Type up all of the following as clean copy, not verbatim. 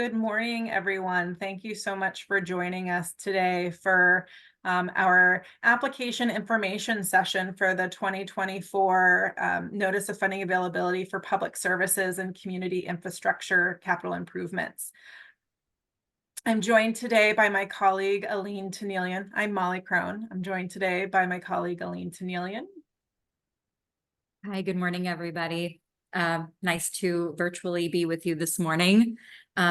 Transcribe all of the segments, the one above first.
Good morning, everyone. Thank you so much for joining us today for our application information session for the 2024 Notice of Funding Availability for Public Services and Community Infrastructure Capital Improvements. I'm joined today by my colleague, Aline Tennelian. I'm Molly Crone. I'm joined today by my colleague, Aline Tennelian. Hi, good morning, everybody. Nice to virtually be with you this morning.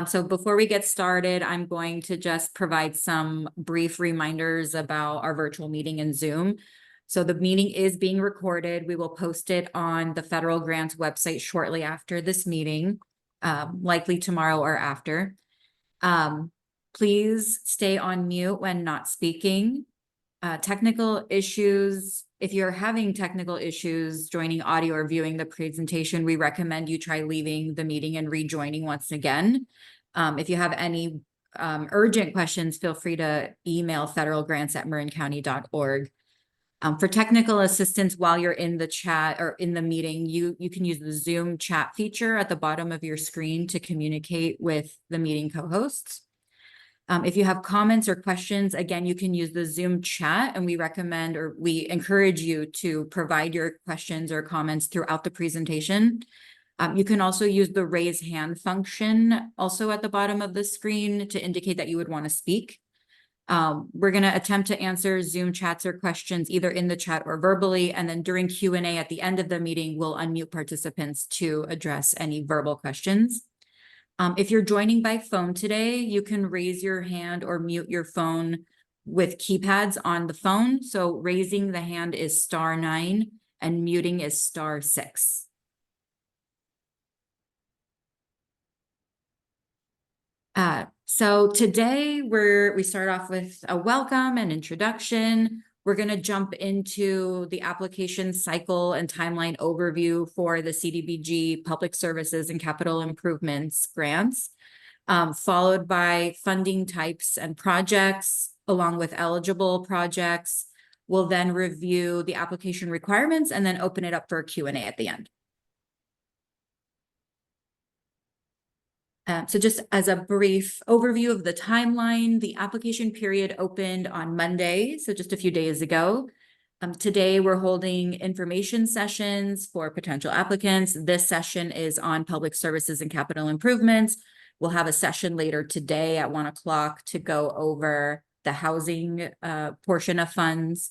So before we get started, I'm going to just provide some brief reminders about our virtual meeting in Zoom. So the meeting is being recorded. We will post it on the federal grants website shortly after this meeting, likely tomorrow or after. Please stay on mute when not speaking. Technical issues. If you're having technical issues joining audio or viewing the presentation, we recommend you try leaving the meeting and rejoining once again. If you have any urgent questions, feel free to email federalgrants@marincounty.org. For technical assistance while you're in the chat or in the meeting, you can use the Zoom chat feature at the bottom of your screen to communicate with the meeting co-hosts. If you have comments or questions, again, you can use the Zoom chat, and we recommend or we encourage you to provide your questions or comments throughout the presentation. You can also use the raise hand function also at the bottom of the screen to indicate that you would want to speak. We're going to attempt to answer Zoom chats or questions either in the chat or verbally, and then during Q&A at the end of the meeting, we'll unmute participants to address any verbal questions. If you're joining by phone today, you can raise your hand or mute your phone with keypads on the phone. So raising the hand is *9 and muting is *6. So today we start off with a welcome and introduction. We're going to jump into the application cycle and timeline overview for the CDBG Public Services and Capital Improvements grants, followed by funding types and projects, along with eligible projects. We'll then review the application requirements and then open it up for a Q&A at the end. So just as a brief overview of the timeline, the application period opened on Monday, so just a few days ago. Today, we're holding information sessions for potential applicants. This session is on public services and capital improvements. We'll have a session later today at 1 o'clock to go over the housing portion of funds.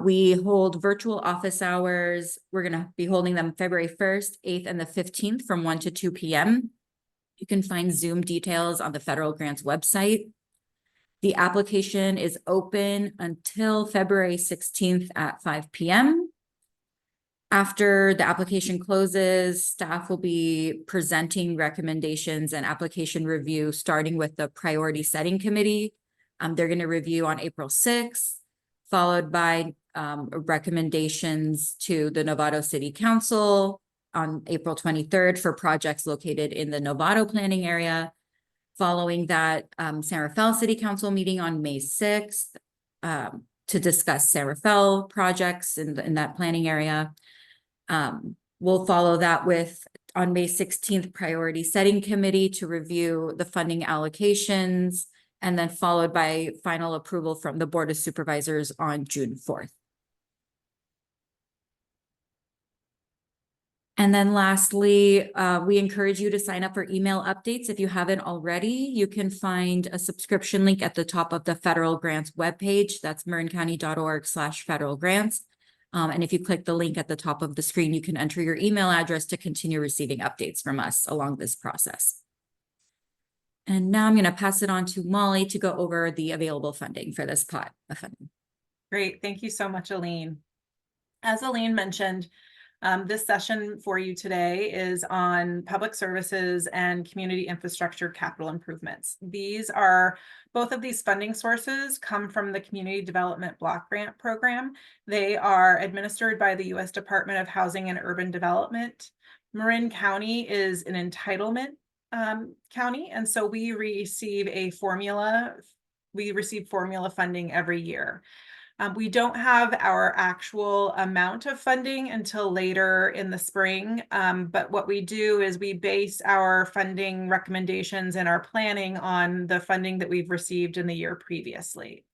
We hold virtual office hours. We're going to be holding them February 1st, 8th, and the 15th from 1 to 2 p.m. You can find Zoom details on the federal grants website. The application is open until February 16th at 5 p.m. After the application closes, staff will be presenting recommendations and application review, starting with the priority setting committee. They're going to review on April 6th, followed by recommendations to the Novato City Council on April 23rd for projects located in the Novato planning area. Following that, San Rafael City Council meeting on May 6th to discuss San Rafael projects in that planning area. We'll follow that with, on May 16th, priority setting committee to review the funding allocations, and then followed by final approval from the Board of Supervisors on June 4th. And then lastly, we encourage you to sign up for email updates. If you haven't already, you can find a subscription link at the top of the federal grants webpage. That's marincounty.org/federal grants. And if you click the link at the top of the screen, you can enter your email address to continue receiving updates from us along this process. And now I'm going to pass it on to Molly to go over the available funding for this pot of funding. Great. Thank you so much, Aline. As Aline mentioned, this session for you today is on public services and community infrastructure capital improvements. Both of these funding sources come from the Community Development Block Grant Program. They are administered by the U.S. Department of Housing and Urban Development. Marin County is an entitlement county, and so we receive formula funding every year. We don't have our actual amount of funding until later in the spring, but what we do is we base our funding recommendations and our planning on the funding that we've received in the year previously.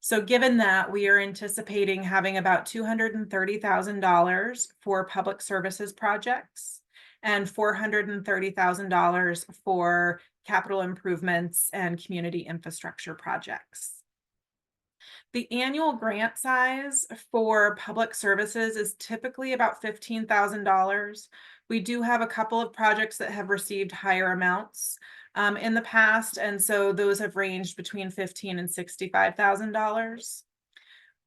So given that, we are anticipating having about $230,000 for public services projects and $430,000 for capital improvements and community infrastructure projects. The annual grant size for public services is typically about $15,000. We do have a couple of projects that have received higher amounts in the past, and so those have ranged between $15,000 and $65,000.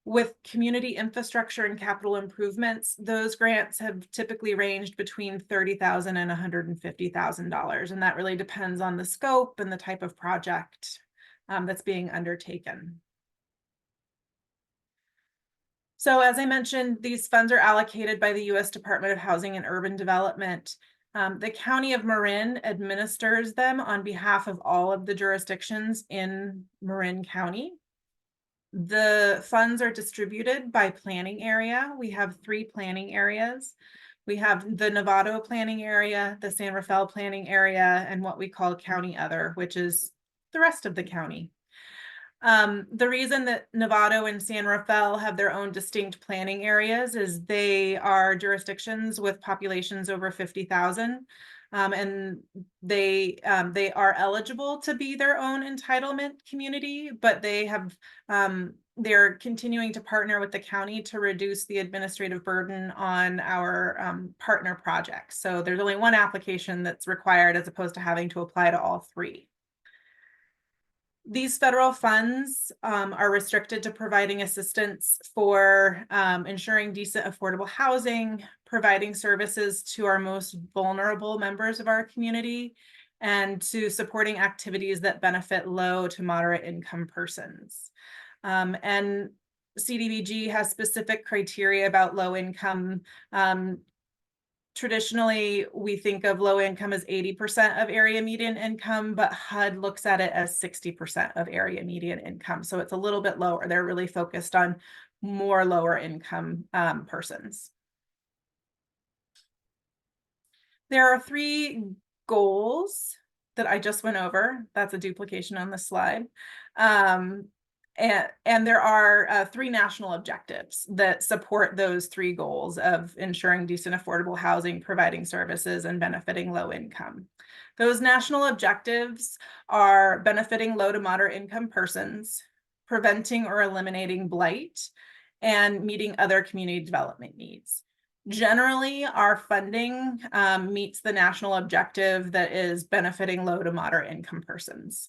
With community infrastructure and capital improvements, those grants have typically ranged between $30,000 and $150,000, and that really depends on the scope and the type of project that's being undertaken. So as I mentioned, these funds are allocated by the U.S. Department of Housing and Urban Development. The County of Marin administers them on behalf of all of the jurisdictions in Marin County. The funds are distributed by planning area. We have 3 planning areas. We have the Novato planning area, the San Rafael planning area, and what we call County Other, which is the rest of the county. The reason that Novato and San Rafael have their own distinct planning areas is they are jurisdictions with populations over 50,000, and they are eligible to be their own entitlement community, but they're continuing to partner with the county to reduce the administrative burden on our partner projects. So there's only one application that's required as opposed to having to apply to all 3. These federal funds are restricted to providing assistance for ensuring decent, affordable housing, providing services to our most vulnerable members of our community, and to supporting activities that benefit low to moderate income persons. And CDBG has specific criteria about low income. Traditionally, we think of low income as 80% of area median income, but HUD looks at it as 60% of area median income. So it's a little bit lower. They're really focused on more lower income persons. There are 3 goals that I just went over. That's a duplication on the slide. And there are 3 national objectives that support those 3 goals of ensuring decent, affordable housing, providing services, and benefiting low income. Those national objectives are benefiting low to moderate income persons, preventing or eliminating blight, and meeting other community development needs. Generally, our funding meets the national objective that is benefiting low to moderate income persons.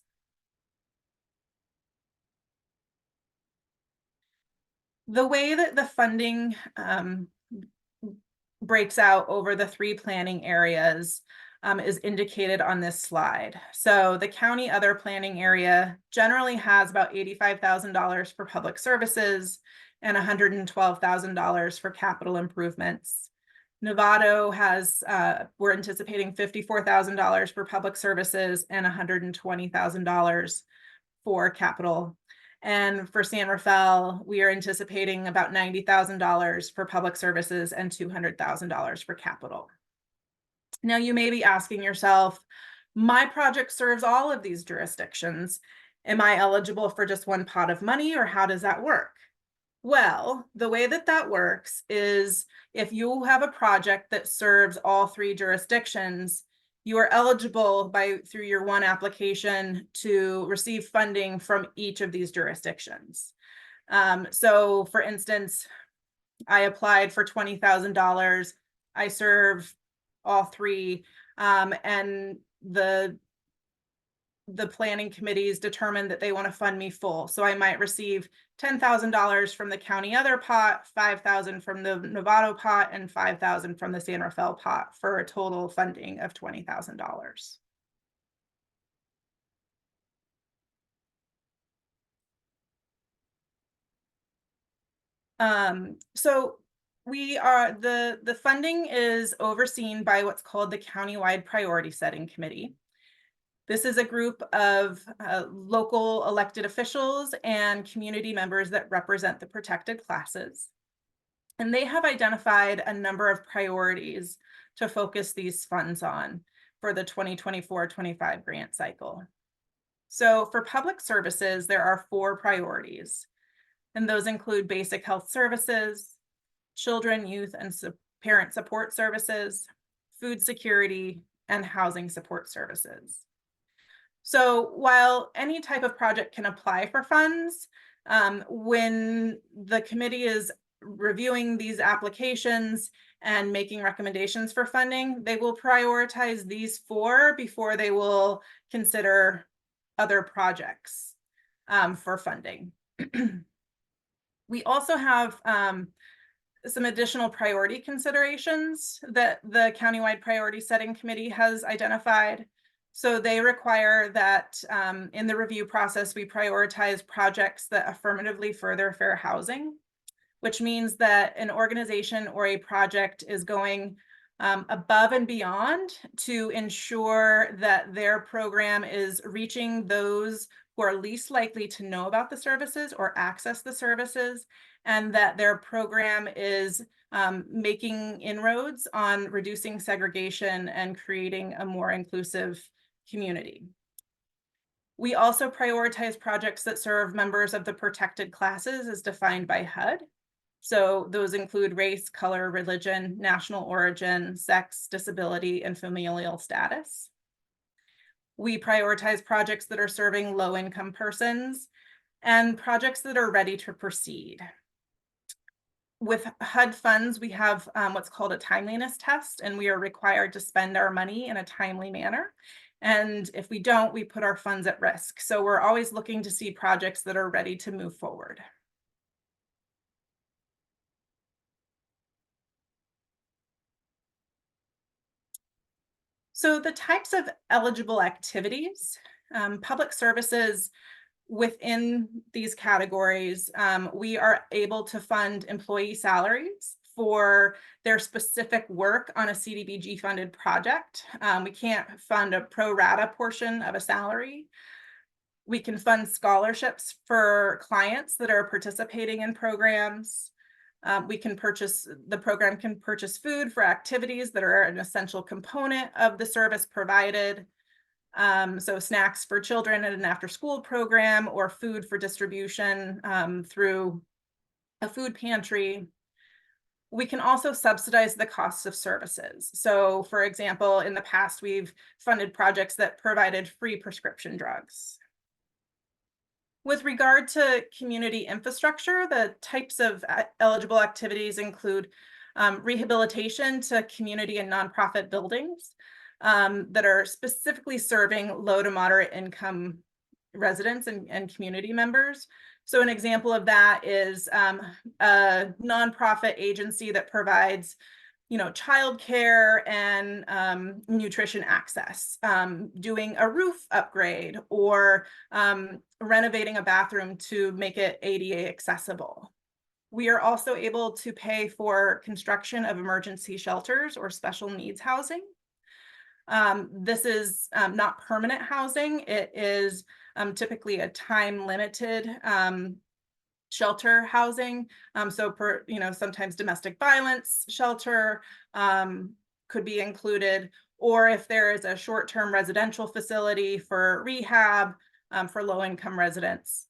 The way that the funding breaks out over the 3 planning areas is indicated on this slide. So the county other planning area generally has about $85,000 for public services and $112,000 for capital improvements. Novato has, we're anticipating $54,000 for public services and $120,000 for capital. And for San Rafael, we are anticipating about $90,000 for public services and $200,000 for capital. Now, you may be asking yourself, my project serves all of these jurisdictions. Am I eligible for just one pot of money, or how does that work? Well, the way that that works is if you have a project that serves all 3 jurisdictions, you are eligible through your one application to receive funding from each of these jurisdictions. So for instance, I applied for $20,000. I serve all 3, and the planning committees determined that they want to fund me full. So I might receive $10,000 from the county other pot, $5,000 from the Novato pot, and $5,000 from the San Rafael pot for a total funding of $20,000. So we are the funding is overseen by what's called the Countywide Priority Setting Committee. This is a group of local elected officials and community members that represent the protected classes. And they have identified a number of priorities to focus these funds on for the 2024-25 grant cycle. So for public services, there are 4 priorities, and those include basic health services, children, youth, and parent support services, food security, and housing support services. So while any type of project can apply for funds, when the committee is reviewing these applications and making recommendations for funding, they will prioritize these 4 before they will consider other projects for funding. We also have some additional priority considerations that the countywide priority setting committee has identified. So they require that in the review process, we prioritize projects that affirmatively further fair housing, which means that an organization or a project is going above and beyond to ensure that their program is reaching those who are least likely to know about the services or access the services, and that their program is making inroads on reducing segregation and creating a more inclusive community. We also prioritize projects that serve members of the protected classes as defined by HUD. So those include race, color, religion, national origin, sex, disability, and familial status. We prioritize projects that are serving low-income persons and projects that are ready to proceed. With HUD funds, we have what's called a timeliness test, and we are required to spend our money in a timely manner. And if we don't, we put our funds at risk. So we're always looking to see projects that are ready to move forward. So the types of eligible activities, public services within these categories, we are able to fund employee salaries for their specific work on a CDBG funded project. We can't fund a pro rata portion of a salary. We can fund scholarships for clients that are participating in programs. The program can purchase food for activities that are an essential component of the service provided. So snacks for children at an after-school program or food for distribution through a food pantry. We can also subsidize the costs of services. So for example, in the past, we've funded projects that provided free prescription drugs. With regard to community infrastructure, the types of eligible activities include rehabilitation to community and nonprofit buildings that are specifically serving low to moderate income residents and community members. So an example of that is a nonprofit agency that provides childcare and nutrition access, doing a roof upgrade or renovating a bathroom to make it ADA accessible. We are also able to pay for construction of emergency shelters or special needs housing. This is not permanent housing. It is typically a time-limited shelter housing. Sometimes domestic violence shelter could be included, or if there is a short-term residential facility for rehab for low-income residents.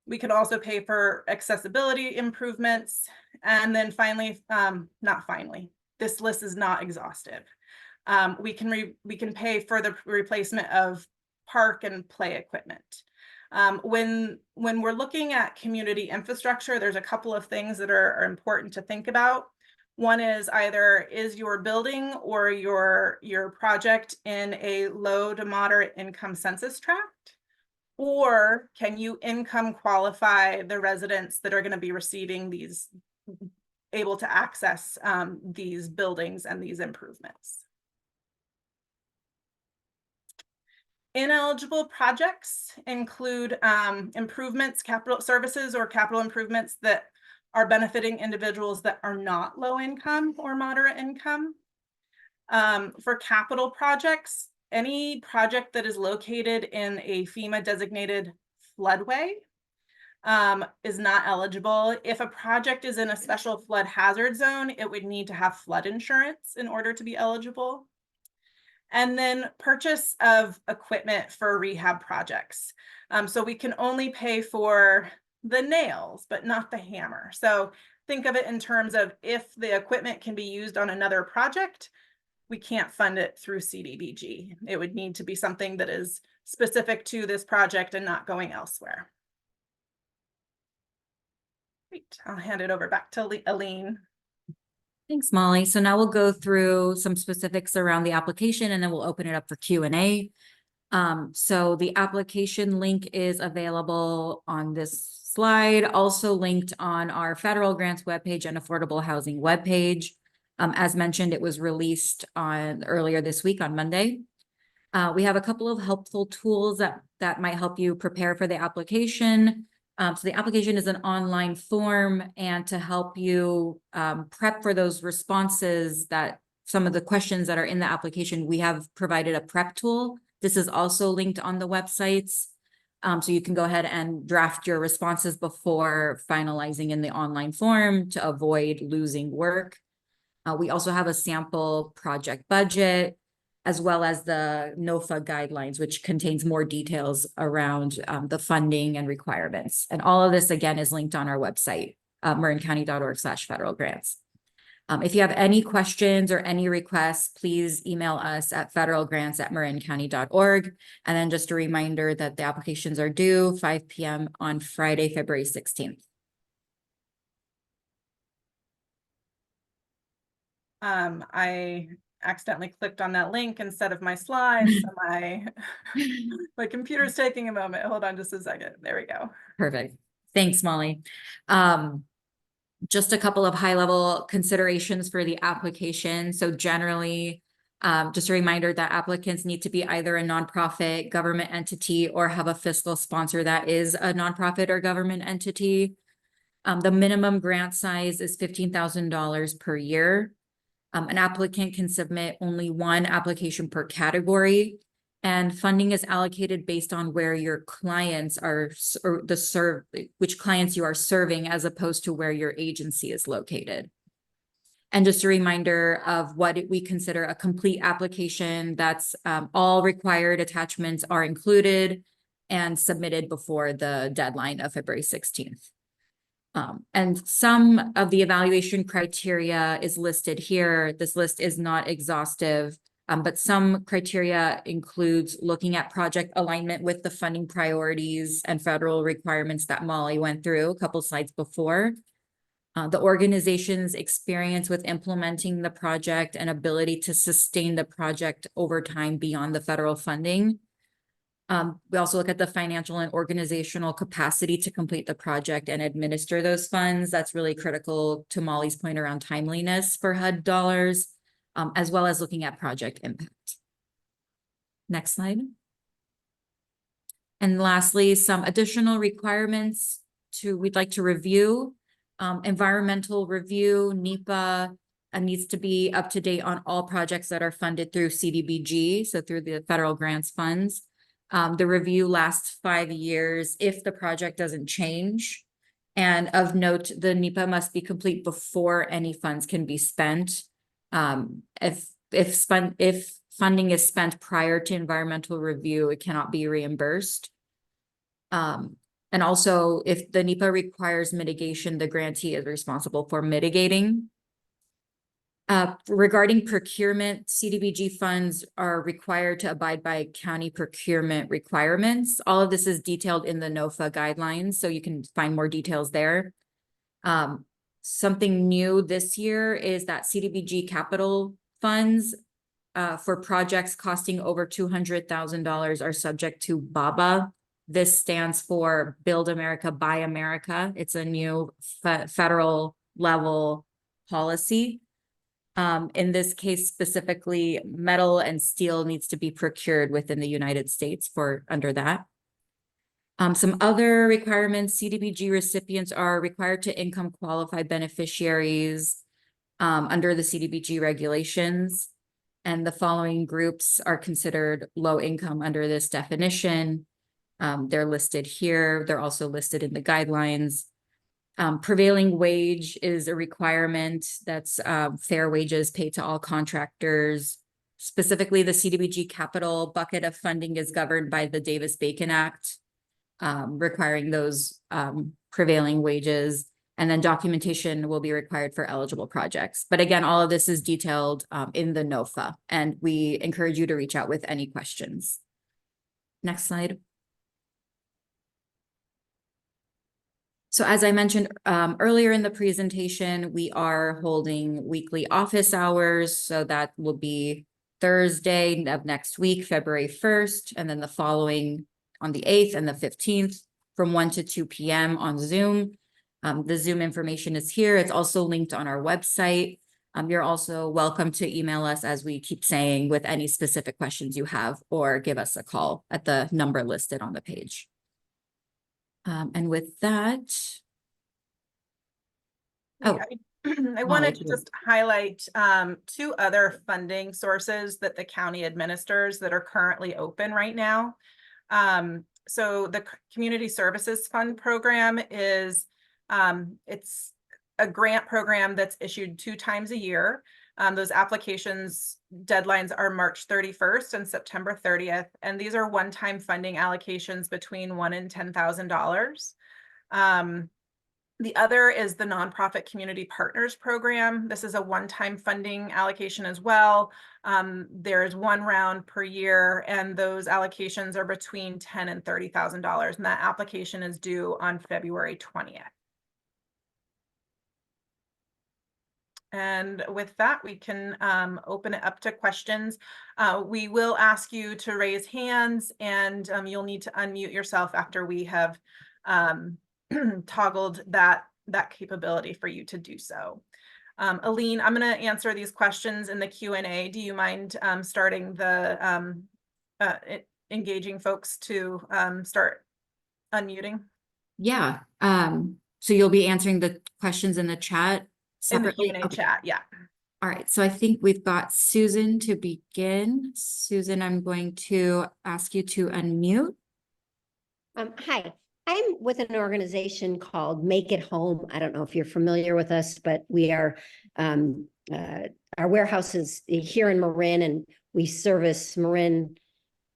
We could also pay for accessibility improvements. And then finally, this list is not exhaustive. We can pay for the replacement of park and play equipment. When we're looking at community infrastructure, there's a couple of things that are important to think about. One is either is your building or your project in a low to moderate income census tract, or can you income qualify the residents that are going to be receiving these, able to access these buildings and these improvements. Ineligible projects include improvements, capital services or capital improvements that are benefiting individuals that are not low income or moderate income. For capital projects, any project that is located in a FEMA designated floodway is not eligible. If a project is in a special flood hazard zone, it would need to have flood insurance in order to be eligible. And then purchase of equipment for rehab projects. So we can only pay for the nails, but not the hammer. So think of it in terms of if the equipment can be used on another project, we can't fund it through CDBG. It would need to be something that is specific to this project and not going elsewhere. Great, I'll hand it over back to Aline. Thanks, Molly. So now we'll go through some specifics around the application and then we'll open it up for Q&A. So the application link is available on this slide, also linked on our federal grants webpage and affordable housing webpage. As mentioned, it was released earlier this week on Monday. We have a couple of helpful tools that might help you prepare for the application. So the application is an online form, and to help you prep for those responses, that some of the questions that are in the application, we have provided a prep tool. This is also linked on the websites. So you can go ahead and draft your responses before finalizing in the online form to avoid losing work. We also have a sample project budget, as well as the NOFA guidelines, which contains more details around the funding and requirements. And all of this, again, is linked on our website, marincounty.org/federal grants. If you have any questions or any requests, please email us at federalgrants@marincounty.org. And then just a reminder that the applications are due 5 p.m. on Friday, February 16th. I accidentally clicked on that link instead of my slides. So my computer's taking a moment. Hold on just a second. There we go. Perfect. Thanks, Molly. Just a couple of high-level considerations for the application. So generally, just a reminder that applicants need to be either a nonprofit, government entity, or have a fiscal sponsor that is a nonprofit or government entity. The minimum grant size is $15,000 per year. An applicant can submit only one application per category, and funding is allocated based on where your clients are, or which clients you are serving, as opposed to where your agency is located. And just a reminder of what we consider a complete application. That's all required attachments are included and submitted before the deadline of February 16th. And some of the evaluation criteria is listed here. This list is not exhaustive, but some criteria includes looking at project alignment with the funding priorities and federal requirements that Molly went through a couple slides before. The organization's experience with implementing the project and ability to sustain the project over time beyond the federal funding. We also look at the financial and organizational capacity to complete the project and administer those funds. That's really critical to Molly's point around timeliness for HUD dollars, as well as looking at project impact. Next slide. And lastly, some additional requirements we'd like to review. Environmental review, NEPA, needs to be up to date on all projects that are funded through CDBG, so through the federal grants funds. The review lasts 5 years if the project doesn't change. And of note, the NEPA must be complete before any funds can be spent. If funding is spent prior to environmental review, it cannot be reimbursed. And also, if the NEPA requires mitigation, the grantee is responsible for mitigating. Regarding procurement, CDBG funds are required to abide by county procurement requirements. All of this is detailed in the NOFA guidelines, so you can find more details there. Something new this year is that CDBG capital funds for projects costing over $200,000 are subject to BABA. This stands for Build America, Buy America. It's a new federal level policy. In this case specifically, metal and steel needs to be procured within the United States under that. Some other requirements: CDBG recipients are required to income qualify beneficiaries under the CDBG regulations. And the following groups are considered low income under this definition. They're listed here. They're also listed in the guidelines. Prevailing wage is a requirement. That's fair wages paid to all contractors. Specifically, the CDBG capital bucket of funding is governed by the Davis-Bacon Act, requiring those prevailing wages. And then documentation will be required for eligible projects. But again, all of this is detailed in the NOFA, and we encourage you to reach out with any questions. Next slide. So as I mentioned earlier in the presentation, we are holding weekly office hours. So that will be Thursday of next week, February 1st, and then the following on the 8th and the 15th from 1 to 2 p.m. on Zoom. The Zoom information is here. It's also linked on our website. You're also welcome to email us, as we keep saying, with any specific questions you have, or give us a call at the number listed on the page. And with that, I wanted to just highlight two other funding sources that the county administers that are currently open right now. So the Community Services Fund program is, it's a grant program that's issued 2 times a year. Those applications deadlines are March 31st and September 30th. And these are one-time funding allocations between $1,000 and $10,000. The other is the Nonprofit Community Partners Program. This is a one-time funding allocation as well. There is 1 round per year, and those allocations are between $10,000 and $30,000. And that application is due on February 20th. And with that, we can open it up to questions. We will ask you to raise hands, and you'll need to unmute yourself after we have toggled that capability for you to do so. Aline, I'm going to answer these questions in the Q&A. Do you mind starting the engaging folks to start unmuting? Yeah. So you'll be answering the questions in the chat separately? In the Q&A chat, yeah. All right, so I think we've got Susan to begin. Susan, I'm going to ask you to unmute. Hi, I'm with an organization called Make It Home. I don't know if you're familiar with us, but we are, our warehouse is here in Marin, and we service Marin.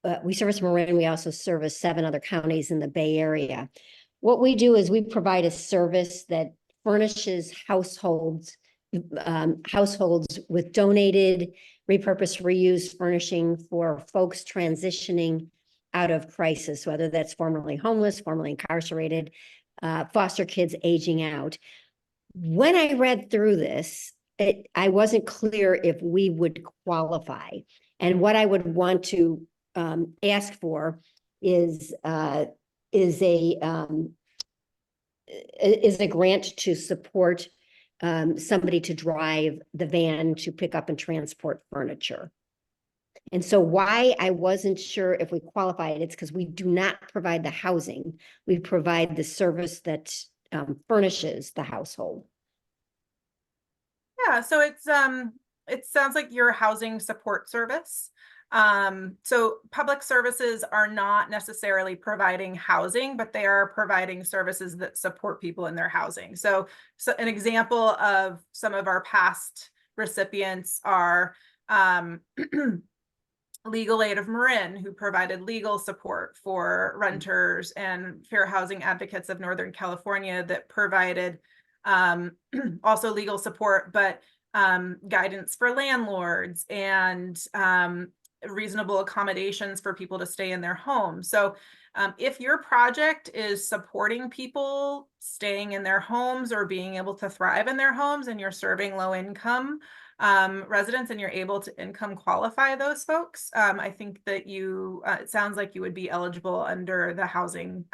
We also service 7 other counties in the Bay Area. What we do is we provide a service that furnishes households with donated, repurposed, reused furnishing for folks transitioning out of crisis, whether that's formerly homeless, formerly incarcerated, foster kids aging out. When I read through this, I wasn't clear if we would qualify. And what I would want to ask for is a grant to support somebody to drive the van to pick up and transport furniture. And so why I wasn't sure if we qualified, it's because we do not provide the housing. We provide the service that furnishes the household. Yeah, so it sounds like you're a housing support service. So public services are not necessarily providing housing, but they are providing services that support people in their housing. So an example of some of our past recipients are Legal Aid of Marin, who provided legal support for renters, and Fair Housing Advocates of Northern California that provided also legal support, but guidance for landlords and reasonable accommodations for people to stay in their homes. So if your project is supporting people staying in their homes or being able to thrive in their homes, and you're serving low income residents, and you're able to income qualify those folks, I think that you, it sounds like you would be eligible under the housing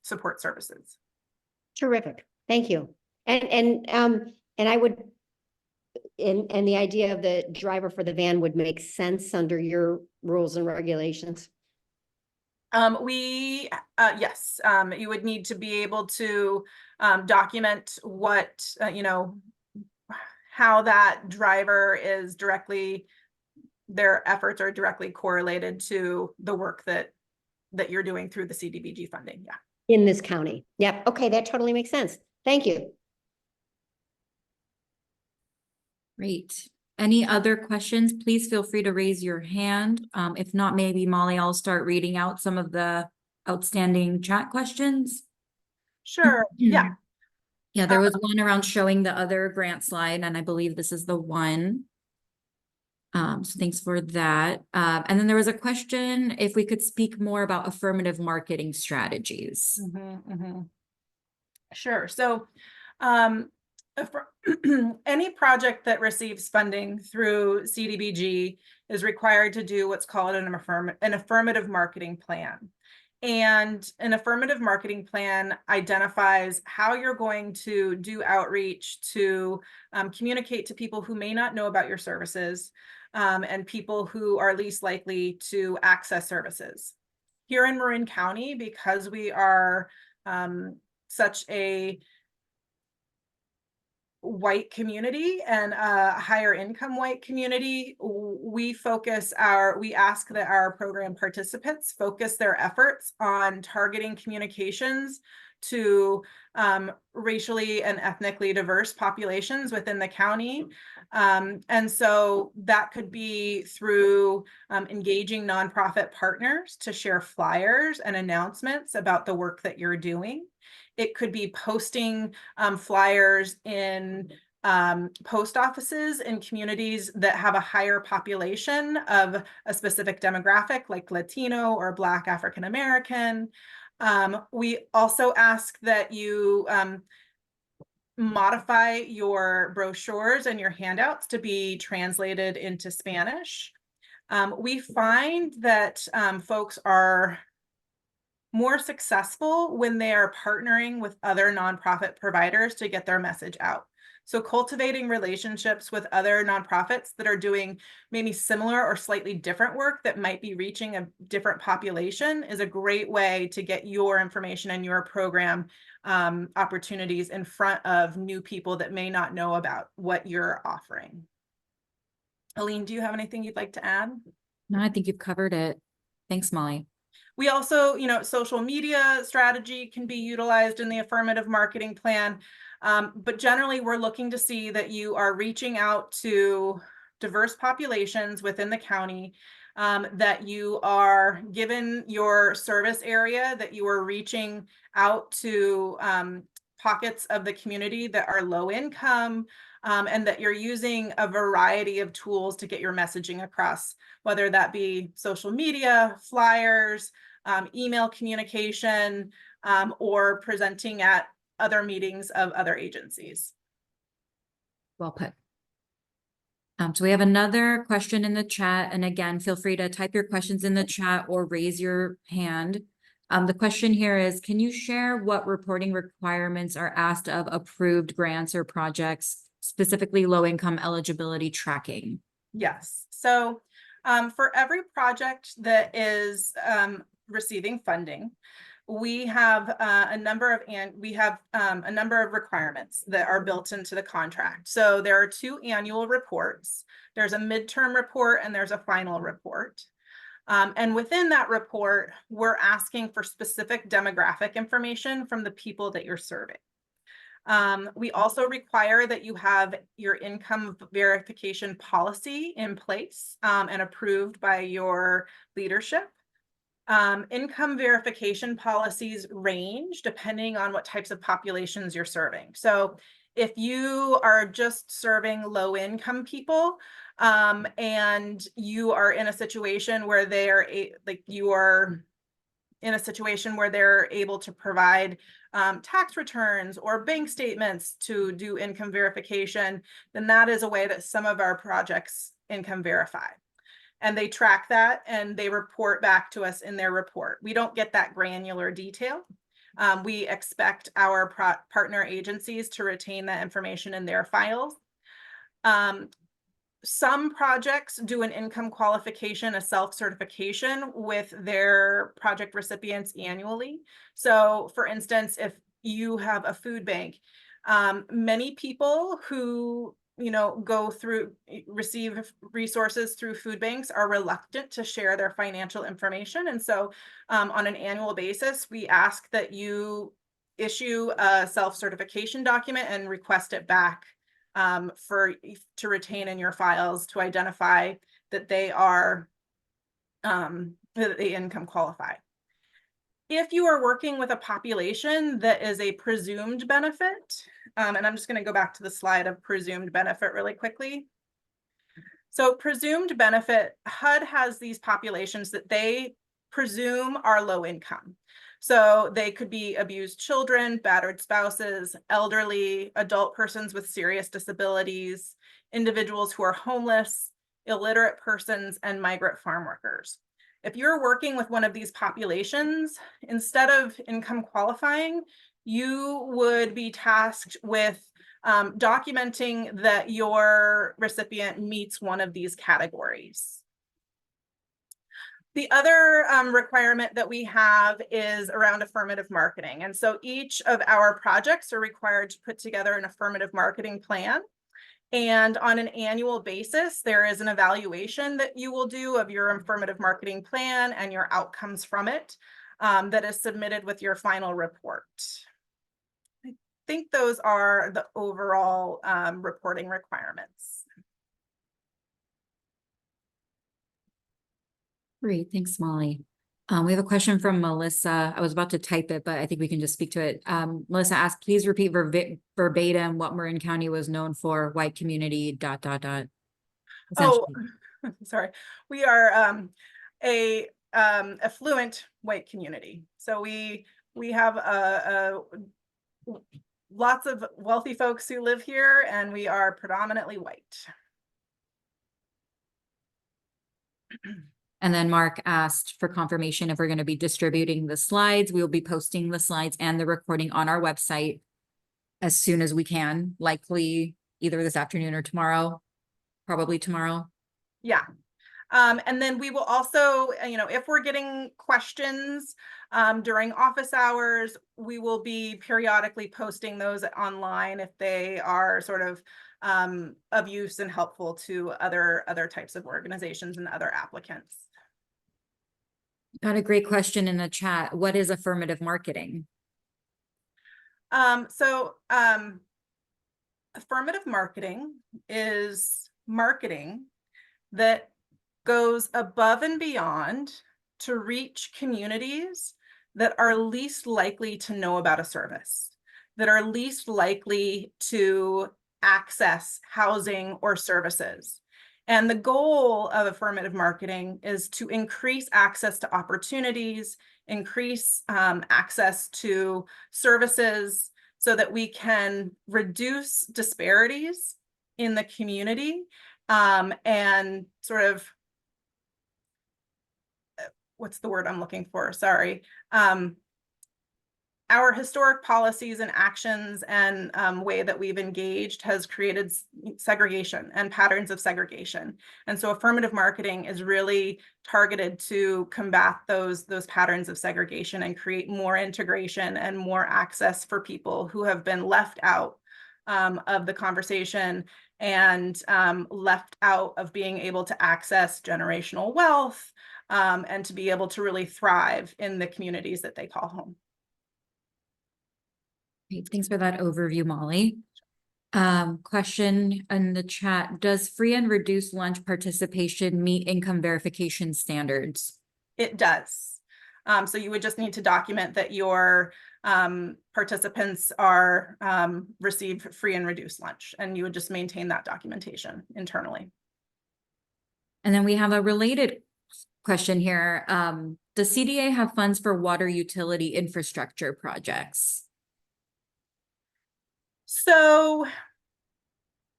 support services. Terrific. Thank you. And I would, and the idea of the driver for the van would make sense under your rules and regulations. Yes, you would need to be able to document what, you know, how that driver is directly their efforts are directly correlated to the work that you're doing through the CDBG funding. Yeah. In this county. Yep. Okay, that totally makes sense. Thank you. Great. Any other questions? Please feel free to raise your hand. If not, maybe Molly, I'll start reading out some of the outstanding chat questions. Sure. Yeah. Yeah, there was one around showing the other grant slide, and I believe this is the one. So thanks for that. And then there was a question if we could speak more about affirmative marketing strategies. Sure. So, any project that receives funding through CDBG is required to do what's called an affirmative marketing plan. And an affirmative marketing plan identifies how you're going to do outreach to communicate to people who may not know about your services, and people who are least likely to access services. Here in Marin County, because we are such a white community and a higher income white community, we ask that our program participants focus their efforts on targeting communications to racially and ethnically diverse populations within the county. And so that could be through engaging nonprofit partners to share flyers and announcements about the work that you're doing. It could be posting flyers in post offices in communities that have a higher population of a specific demographic, like Latino or Black African American. We also ask that you modify your brochures and your handouts to be translated into Spanish. We find that folks are more successful when they are partnering with other nonprofit providers to get their message out. So cultivating relationships with other nonprofits that are doing maybe similar or slightly different work that might be reaching a different population is a great way to get your information and your program opportunities in front of new people that may not know about what you're offering. Aline, do you have anything you'd like to add? No, I think you've covered it. Thanks, Molly. We also, social media strategy can be utilized in the affirmative marketing plan. But generally, we're looking to see that you are reaching out to diverse populations within the county, that you are, given your service area, that you are reaching out to pockets of the community that are low income, and that you're using a variety of tools to get your messaging across, whether that be social media, flyers, email communication, or presenting at other meetings of other agencies. Well put. So we have another question in the chat. And again, feel free to type your questions in the chat or raise your hand. The question here is, can you share what reporting requirements are asked of approved grants or projects, specifically low-income eligibility tracking? Yes. So for every project that is receiving funding, we have a number of requirements that are built into the contract. So there are 2 annual reports. There's a midterm report and there's a final report. And within that report, we're asking for specific demographic information from the people that you're serving. We also require that you have your income verification policy in place and approved by your leadership. Income verification policies range depending on what types of populations you're serving. So if you are just serving low income people, and you are in a situation where they're able to provide tax returns or bank statements to do income verification, then that is a way that some of our projects income verify. And they track that and they report back to us in their report. We don't get that granular detail. We expect our partner agencies to retain that information in their files. Some projects do an income qualification, a self-certification with their project recipients annually. So for instance, if you have a food bank, Many people who, receive resources through food banks are reluctant to share their financial information. And so on an annual basis, we ask that you issue a self-certification document and request it back to retain in your files to identify that they are that they income qualify. If you are working with a population that is a presumed benefit, and I'm just going to go back to the slide of presumed benefit really quickly. So presumed benefit, HUD has these populations that they presume are low income. So they could be abused children, battered spouses, elderly, adult persons with serious disabilities, individuals who are homeless, illiterate persons, and migrant farm workers. If you're working with one of these populations, instead of income qualifying, you would be tasked with documenting that your recipient meets one of these categories. The other requirement that we have is around affirmative marketing. And so each of our projects are required to put together an affirmative marketing plan. And on an annual basis, there is an evaluation that you will do of your affirmative marketing plan and your outcomes from it that is submitted with your final report. I think those are the overall reporting requirements. Great, thanks, Molly. We have a question from Melissa. I was about to type it, but I think we can just speak to it. Melissa asked, please repeat verbatim what Marin County was known for, white community, ... Oh, sorry. We are a affluent white community. So we have lots of wealthy folks who live here, and we are predominantly white. And then Mark asked for confirmation if we're going to be distributing the slides. We will be posting the slides and the recording on our website as soon as we can, likely either this afternoon or tomorrow, probably tomorrow. Yeah. And then we will also, if we're getting questions during office hours, we will be periodically posting those online if they are sort of use and helpful to other types of organizations and other applicants. Got a great question in the chat. What is affirmative marketing? Affirmative marketing is marketing that goes above and beyond to reach communities that are least likely to know about a service, that are least likely to access housing or services. And the goal of affirmative marketing is to increase access to opportunities, increase access to services so that we can reduce disparities in the community and sort of, what's the word I'm looking for? Sorry. Our historic policies and actions and way that we've engaged has created segregation and patterns of segregation. And so affirmative marketing is really targeted to combat those patterns of segregation and create more integration and more access for people who have been left out of the conversation and left out of being able to access generational wealth and to be able to really thrive in the communities that they call home. Great. Thanks for that overview, Molly. Question in the chat, does free and reduced lunch participation meet income verification standards? It does. So you would just need to document that your participants are receive free and reduced lunch, and you would just maintain that documentation internally. And then we have a related question here. Does CDA have funds for water utility infrastructure projects? So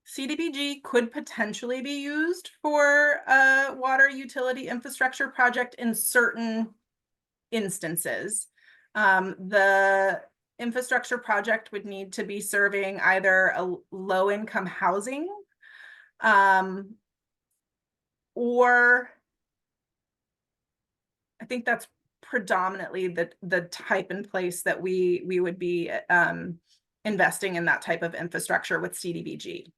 CDBG could potentially be used for a water utility infrastructure project in certain instances. The infrastructure project would need to be serving either a low-income housing or I think that's predominantly the type and place that we would be investing in that type of infrastructure with CDBG.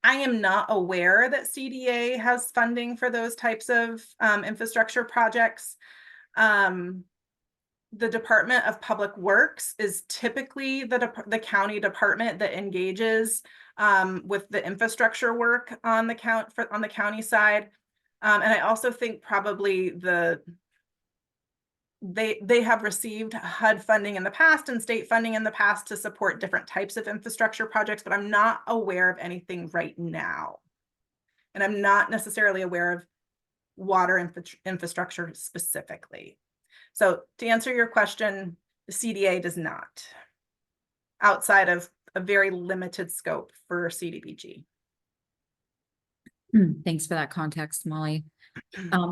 I am not aware that CDA has funding for those types of infrastructure projects. The Department of Public Works is typically the county department that engages with the infrastructure work on the county side. And I also think probably they have received HUD funding in the past and state funding in the past to support different types of infrastructure projects, but I'm not aware of anything right now. And I'm not necessarily aware of water infrastructure specifically. So to answer your question, the CDA does not, outside of a very limited scope for CDBG. Thanks for that context, Molly.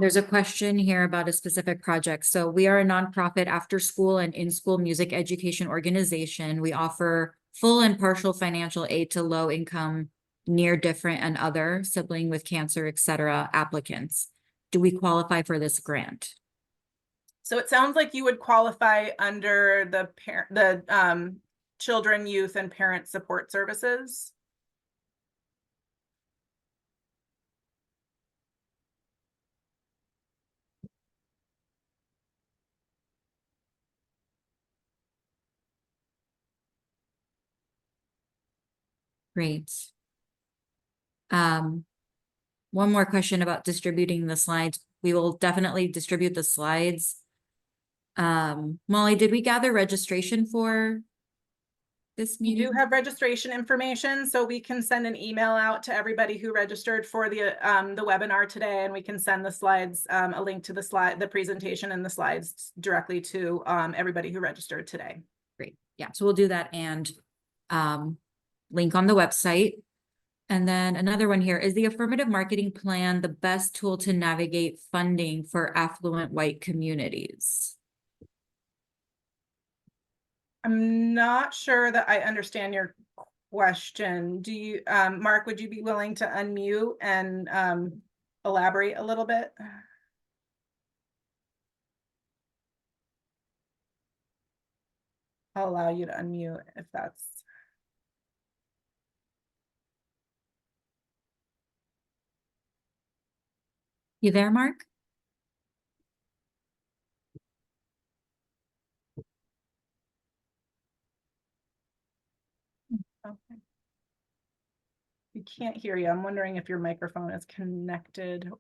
There's a question here about a specific project. So we are a nonprofit after school and in-school music education organization. We offer full and partial financial aid to low income, near different and other sibling with cancer, etc. applicants. Do we qualify for this grant? So it sounds like you would qualify under the children, youth, and parent support services. Great. One more question about distributing the slides. We will definitely distribute the slides. Molly, did we gather registration for this You meeting? do have registration information, so we can send an email out to everybody who registered for the webinar today, and we can send the slides, a link to the presentation and the slides directly to everybody who registered today. Great. Yeah, so we'll do that and link on the website. And then another one here, is the affirmative marketing plan the best tool to navigate funding for affluent white communities? I'm not sure that I understand your question. Do you, Mark, would you be willing to unmute and elaborate a little bit? I'll allow you to unmute if that's. You there, Mark? Okay. We can't hear you. I'm wondering if your microphone is connected.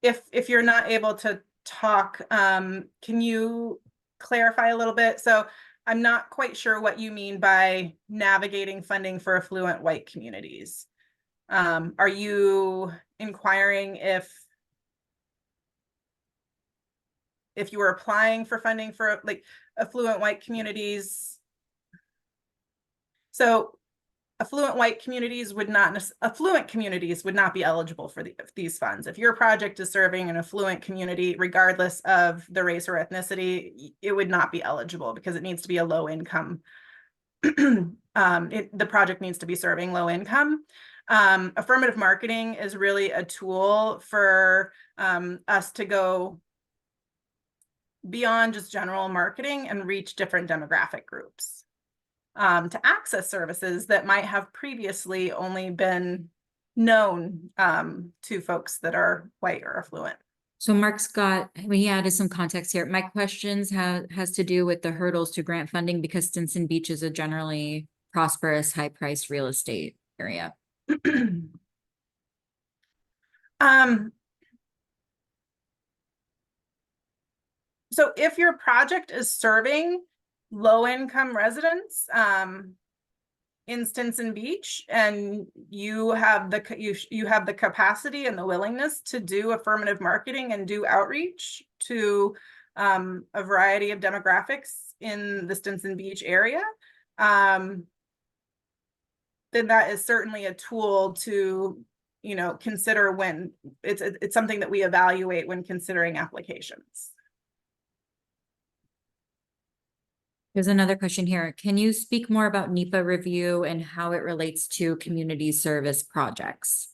If you're not able to talk, can you clarify a little bit? So I'm not quite sure what you mean by navigating funding for affluent white communities. Are you inquiring if you were applying for funding for like affluent white communities? So affluent communities would not be eligible for these funds. If your project is serving an affluent community, regardless of the race or ethnicity, it would not be eligible because it needs to be a low income. The project needs to be serving low income. Affirmative marketing is really a tool for us to go beyond just general marketing and reach different demographic groups. To access services that might have previously only been known to folks that are white or affluent. So Mark's he added some context here. My questions has to do with the hurdles to grant funding because Stinson Beach is a generally prosperous, high-priced real estate area. So if your project is serving low-income residents in Stinson Beach, and you have the capacity and the willingness to do affirmative marketing and do outreach to a variety of demographics in the Stinson Beach area, then that is certainly a tool to consider when it's something that we evaluate when considering applications. There's another question here. Can you speak more about NEPA review and how it relates to community service projects?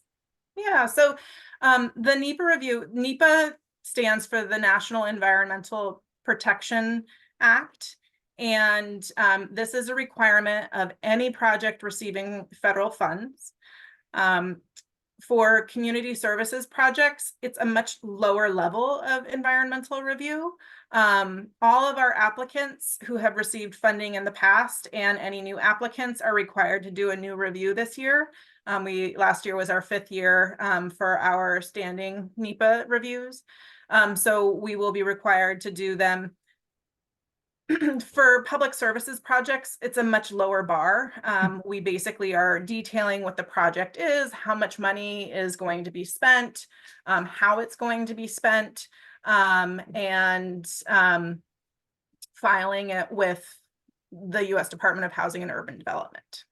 Yeah, so the NEPA review, NEPA stands for the National Environmental Protection Act. And this is a requirement of any project receiving federal funds. For community services projects, it's a much lower level of environmental review. All of our applicants who have received funding in the past and any new applicants are required to do a new review this year. Last year was our 5th year for our standing NEPA reviews. So we will be required to do them. For public services projects, it's a much lower bar. We basically are detailing what the project is, how much money is going to be spent, how it's going to be spent, and filing it with the U.S. Department of Housing and Urban Development.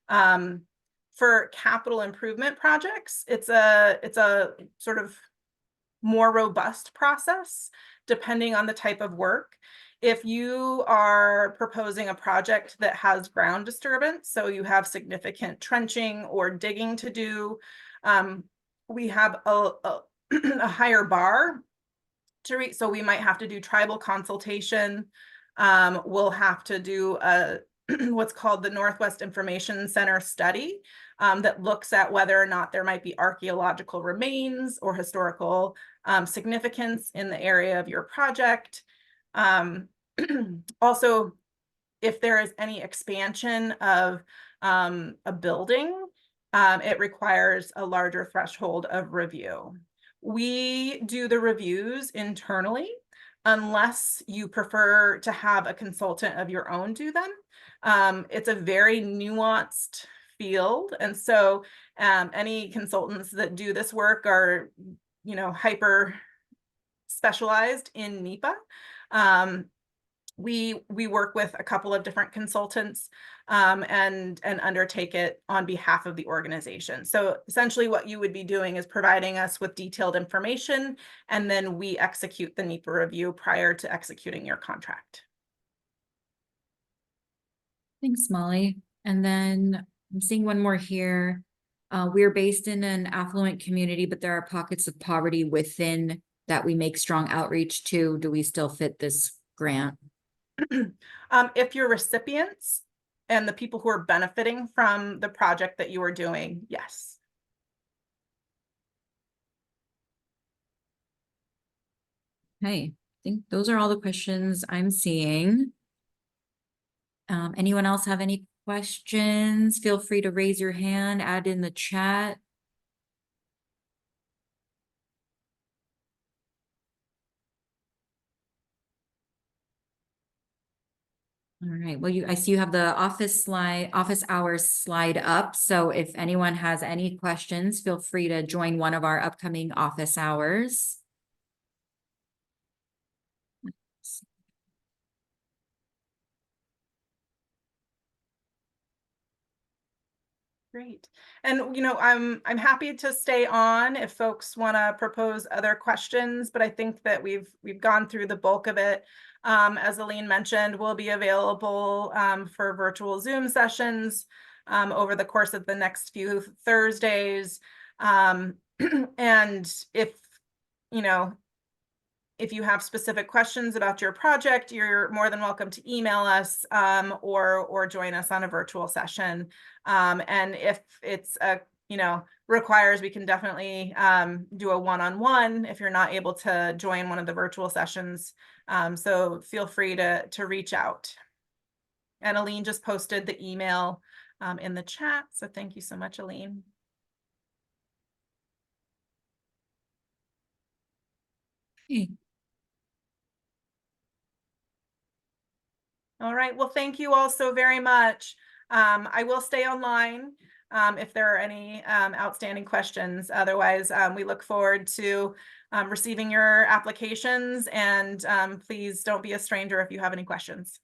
For capital improvement projects, it's a sort of more robust process depending on the type of work. If you are proposing a project that has ground disturbance, so you have significant trenching or digging to do, we have a higher bar to reach. So we might have to do tribal consultation. We'll have to do a what's called the Northwest Information Center study that looks at whether or not there might be archaeological remains or historical significance in the area of your project. Also, if there is any expansion of a building, it requires a larger threshold of review. We do the reviews internally unless you prefer to have a consultant of your own do them. It's a very nuanced field, and so any consultants that do this work are, hyper specialized in NEPA. We work with a couple of different consultants and undertake it on behalf of the organization. So essentially what you would be doing is providing us with detailed information, and then we execute the NEPA review prior to executing your contract. Thanks, Molly. And then I'm seeing one more here. We're based in an affluent community, but there are pockets of poverty within that we make strong outreach to. Do we still fit this grant? If your recipients and the people who are benefiting from the project that you are doing, yes. Okay, I think those are all the questions I'm seeing. Anyone else have any questions? Feel free to raise your hand, add in the chat. All right, well, I see you have the office hours slide up. So if anyone has any questions, feel free to join one of our upcoming office hours. Great. And I'm happy to stay on if folks want to propose other questions, but I think that we've gone through the bulk of it. As Aline mentioned, we'll be available for virtual Zoom sessions over the course of the next few Thursdays. And if you have specific questions about your project, you're more than welcome to email us or join us on a virtual session. And if it's requires, we can definitely do a one-on-one if you're not able to join one of the virtual sessions. So feel free to reach out. And Aline just posted the email in the chat. So thank you so much, Aline. Okay. All right, well, thank you all so very much. I will stay online if there are any outstanding questions. Otherwise, we look forward to receiving your applications, and please don't be a stranger if you have any questions.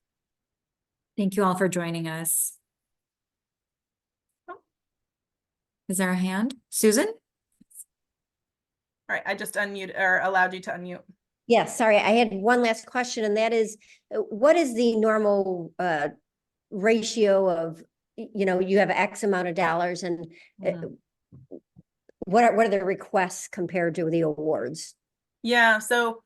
Thank you all for joining us. Oh. Is there a hand? Susan? All right, I just allowed you to unmute. Yes, sorry, I had one last question, and that is, what is the normal ratio of, you have X amount of dollars, and what are the requests compared to the awards? Yeah, so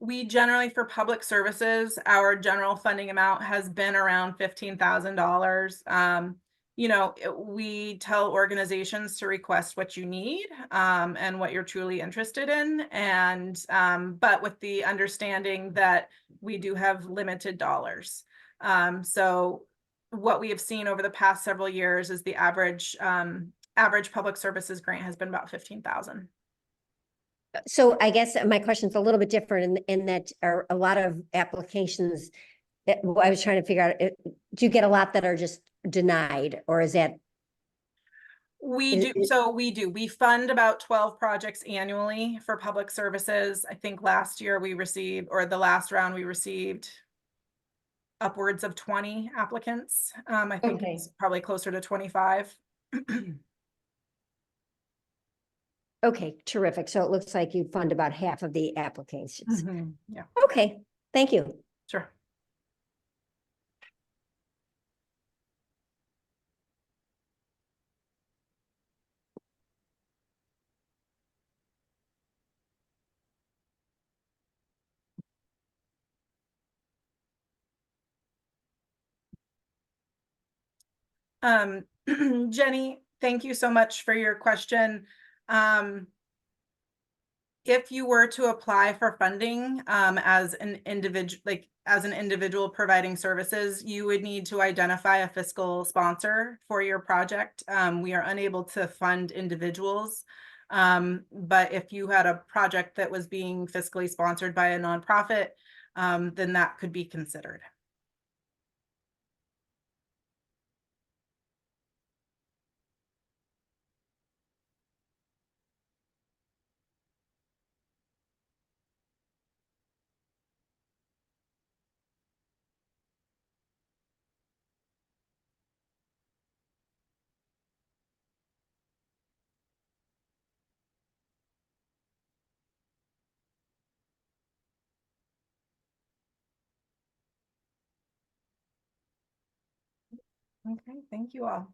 We generally, for public services, our general funding amount has been around $15,000. You know, we tell organizations to request what you need, and what you're truly interested in. And, but with the understanding that we do have limited dollars. So what we have seen over the past several years is the average public services grant has been about 15,000. So I guess my question's a little bit different in that are a lot of applications that I was trying to figure out, do you get a lot that are just denied, or is that? We do. We fund about 12 projects annually for public services. I think last year we received, or the last round we received upwards of 20 applicants. I think Okay. it's probably closer to 25. Okay, terrific. So it looks like you fund about half of the applications. Yeah, Okay, thank you. sure. Jenny, thank you so much for your question. If you were to apply for funding as an individual providing services, you would need to identify a fiscal sponsor for your project. We are unable to fund individuals, but if you had a project that was being fiscally sponsored by a nonprofit, then that could be considered. Okay, thank you all.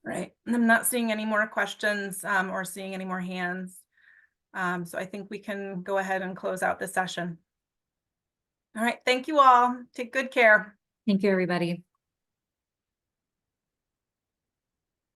Right, I'm not seeing any more questions or seeing any more hands. So I think we can go ahead and close out this session. All right, thank you all. Take good care. Thank you, everybody.